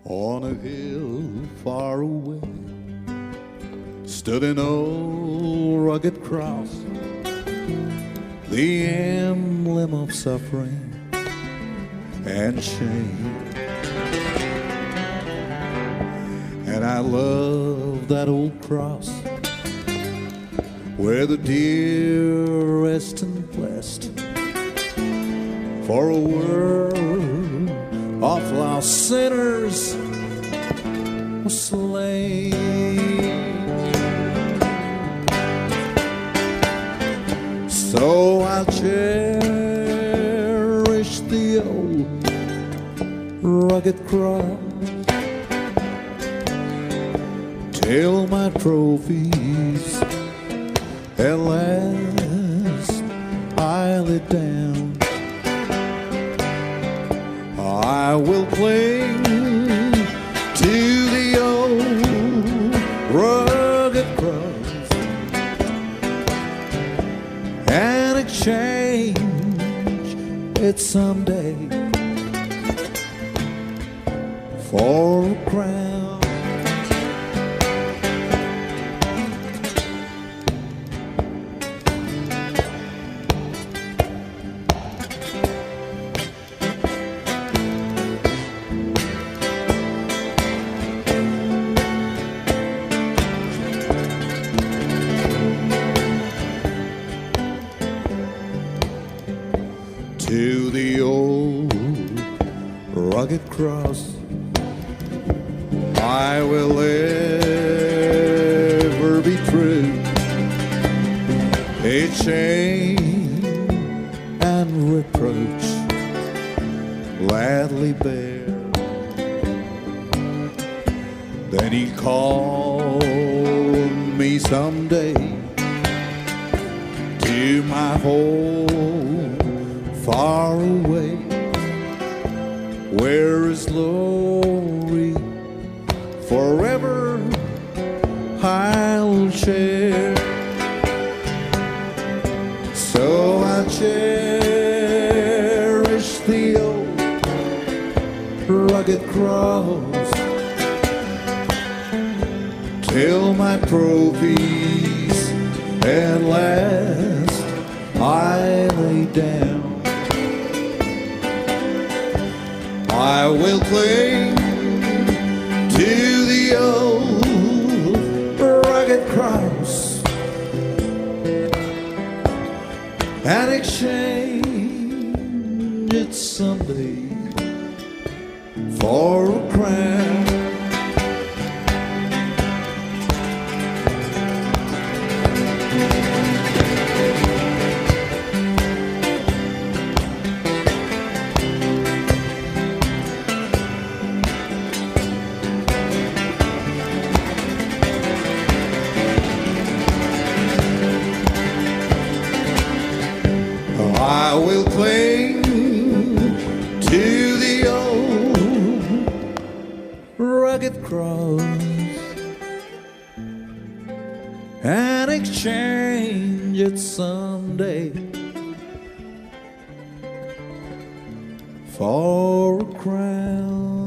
On a hill far away stood an old rugged cross, the emblem of suffering and shame. And I love that old cross, where the dear rest and blessed, for a world of lost sinners was slain. So I'll cherish the old rugged cross till my trophies at last I lay down. I will cling to the old rugged cross and exchange it someday for a crown. To the old rugged cross I will ever be true, a shame and reproach gladly bear. Then he called me someday to my home far away, where his glory forever I'll share. So I cherish the old rugged cross till my trophies at last I lay down. I will cling to the old rugged cross and exchange it someday for a crown. I will cling to the old rugged cross and exchange it someday for a crown.